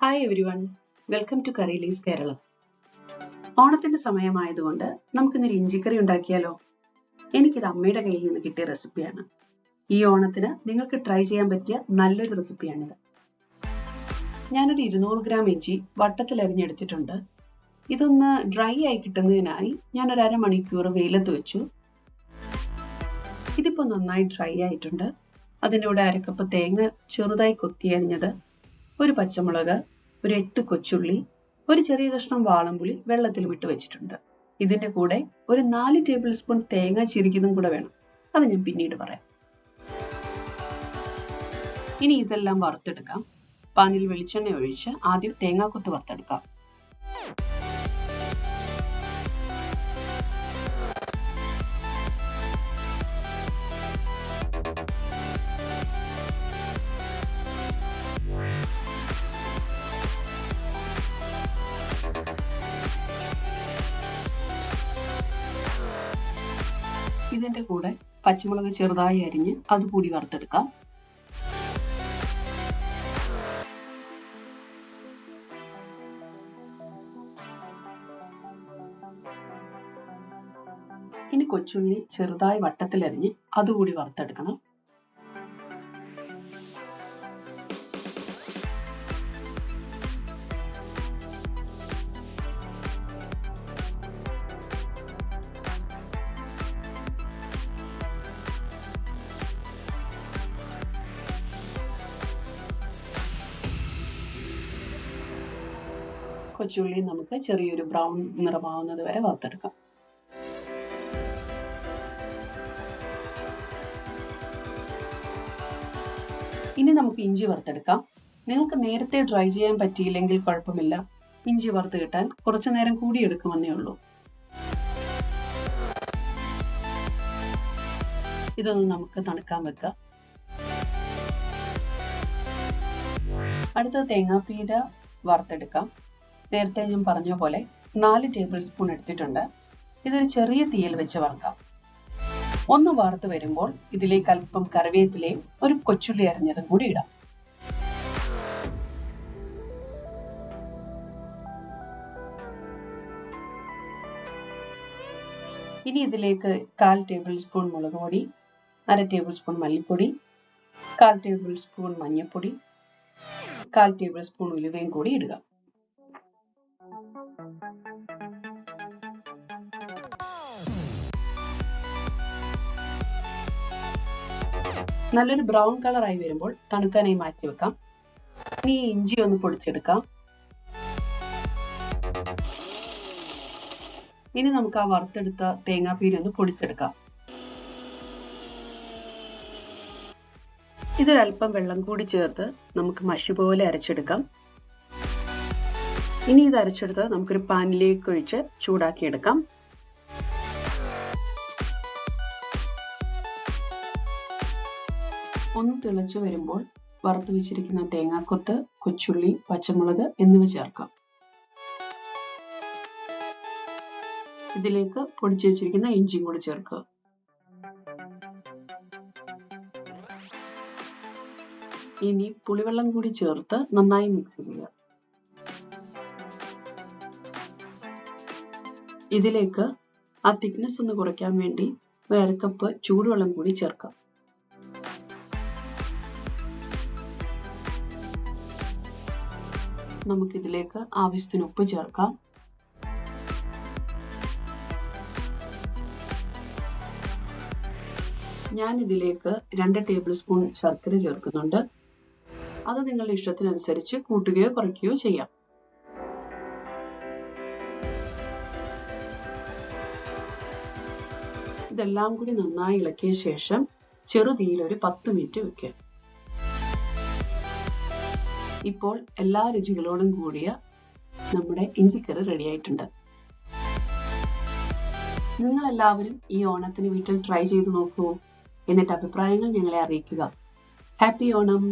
Hi everyone, welcome to curry leaves Keralam. ഓണത്തിന്റെ സമയമായതുകൊണ്ട് നമുക്കിന്നൊരു ഇഞ്ചിക്കറി ഉണ്ടാക്കിയാലോ? എനിക്കിത് അമ്മയുടെ കയ്യിൽ നിന്ന് കിട്ടിയ റെസിപ്പിയാണ്. ഈ ഓണത്തിന് നിങ്ങൾക്ക് ട്രൈ ചെയ്യാൻ പറ്റിയ നല്ലൊരു റെസിപ്പിയാണിത്. ഞാനൊരു 200 ഗ്രാം ഇഞ്ചി വട്ടത്തിൽ അരിഞ്ഞെടുത്തിട്ടുണ്ട്. ഇതൊന്ന് ഡ്രൈ ആയി കിട്ടുന്നതിനായി ഞാനൊരു അരമണിക്കൂർ വെയിലത്ത് വെച്ചു. ഇതിപ്പോൾ നന്നായി ഡ്രൈ ആയിട്ടുണ്ട്. അതിൻ്റെ കൂടെ അരക്കപ്പ് തേങ്ങ ചെറുതായി കൊത്തി അരിഞ്ഞത്, ഒരു പച്ചമുളക്, ഒരു 8 കൊച്ചുള്ളി, ഒരു ചെറിയ കഷ്ണം വാളംപുളി വെള്ളത്തിൽ വിട്ട് വെച്ചിട്ടുണ്ട്. ഇതിന്റെ കൂടെ ഒരു 4 ടേബിൾ സ്പൂൺ തേങ്ങ ചിരിക്കുന്നതും കൂടെ വേണം. അത് ഞാൻ പിന്നീട് പറയാം. ഇനി ഇതെല്ലാം വറുത്തെടുക്കാം. പാനിൽ വെളിച്ചെണ്ണ ഒഴിച്ച് ആദ്യം തേങ്ങാക്കൊത്ത് വറുത്തെടുക്കാം. ഇതിന്റെ കൂടെ പച്ചമുളക് ചെറുതായി അരിഞ്ഞ് അതുകൂടി വറുത്തെടുക്കാം. ഇനി കൊച്ചുള്ളി ചെറുതായി വട്ടത്തിൽ അരിഞ്ഞ് അതുകൂടി വറുത്തെടുക്കണം. കൊച്ചുള്ളി നമുക്ക് ചെറിയൊരു ബ്രൗൺ നിറമാവുന്നത് വരെ വറുത്തെടുക്കാം. ഇനി നമുക്ക് ഇഞ്ചി വറുത്തെടുക്കാം. നിങ്ങൾക്ക് നേരത്തെ ഡ്രൈ ചെയ്യാൻ പറ്റിയില്ലെങ്കിൽ കുഴപ്പമില്ല. ഇഞ്ചി വറുത്ത് കിട്ടാൻ കുറച്ചു നേരം കൂടി എടുക്കുമെന്നേ ഉള്ളൂ. ഇതൊന്ന് നമുക്ക് തണുക്കാൻ വെക്കാം. അടുത്ത തേങ്ങാപ്പീര വറുത്തെടുക്കാം. നേരത്തെ ഞാൻ പറഞ്ഞ പോലെ 4 ടേബിൾ സ്പൂൺ എടുത്തിട്ടുണ്ട്. ഇതൊരു ചെറിയ തീയിൽ വെച്ച് വറുക്കാം. ഒന്ന് വറുത്ത് വരുമ്പോൾ ഇതിലേക്ക് അല്പം കറിവേപ്പിലയും ഒരു കൊച്ചുള്ളി അരിഞ്ഞതും കൂടി ഇടാം. ഇനി ഇതിലേക്ക് 1/4 ടേബിൾ സ്പൂൺ മുളക് പൊടി, 1/2 ടേബിൾ സ്പൂൺ മല്ലിപ്പൊടി, 1/4 ടേബിൾ സ്പൂൺ മഞ്ഞൾപ്പൊടി, 1/4 ടേബിൾ സ്പൂൺ ഉലുവയും കൂടി ഇടുക. നല്ലൊരു ബ്രൗൺ കളറായി വരുമ്പോൾ തണുക്കാനായി മാറ്റി വെക്കാം. ഇനി ഇഞ്ചി ഒന്ന് പൊടിച്ചെടുക്കാം. ഇനി നമുക്ക് ആ വറുത്തെടുത്ത തേങ്ങാപ്പീര ഒന്ന് പൊടിച്ചെടുക്കാം. ഇതൊരല്പം വെള്ളം കൂടി ചേർത്ത് നമുക്ക് മഷി പോലെ അരച്ചെടുക്കാം. ഇനി ഇത് അരച്ചെടുത്ത് നമുക്കൊരു പാനിലേക്ക് ഒഴിച്ച് ചൂടാക്കിയെടുക്കാം. ഒന്ന് തിളച്ചു വരുമ്പോൾ വറുത്ത് വെച്ചിരിക്കുന്ന തേങ്ങാക്കൊത്ത്, കൊച്ചുള്ളി, പച്ചമുളക് എന്നിവ ചേർക്കാം. ഇതിലേക്ക് പൊടിച്ചു വെച്ചിരിക്കുന്ന ഇഞ്ചിയും കൂടി ചേർക്കുക. ഇനി പുളിവെള്ളം കൂടി ചേർത്ത് നന്നായി മിക്സ് ചെയ്യുക. ഇതിലേക്ക് ആ തിക്നെസ് ഒന്ന് കുറയ്ക്കാൻ വേണ്ടി 1/2 കപ്പ് ചൂടുവെള്ളം കൂടി ചേർക്കാം. നമുക്കിതിലേക്ക് ആവശ്യത്തിന് ഉപ്പ് ചേർക്കാം. ഞാൻ ഇതിലേക്ക് 2 ടേബിൾ സ്പൂൺ ശർക്കര ചേർക്കുന്നുണ്ട്. അത് നിങ്ങളുടെ ഇഷ്ടത്തിനനുസരിച്ച് കൂട്ടുകയോ കുറയ്ക്കുകയോ ചെയ്യാം. ഇതെല്ലാം കൂടി നന്നായി ഇളക്കിയ ശേഷം ചെറുതീയിൽ ഒരു 10 മിനിറ്റ് വെക്കുക. ഇപ്പോൾ എല്ലാ രുചികളോടും കൂടിയ നമ്മുടെ ഇഞ്ചിക്കറി റെഡി ആയിട്ടുണ്ട്. നിങ്ങൾ എല്ലാവരും ഈ ഓണത്തിന് വീട്ടിൽ ട്രൈ ചെയ്ത് നോക്കൂ. എന്നിട്ട് അഭിപ്രായങ്ങൾ ഞങ്ങളെ അറിയിക്കുക. ഹാപ്പി ഓണം!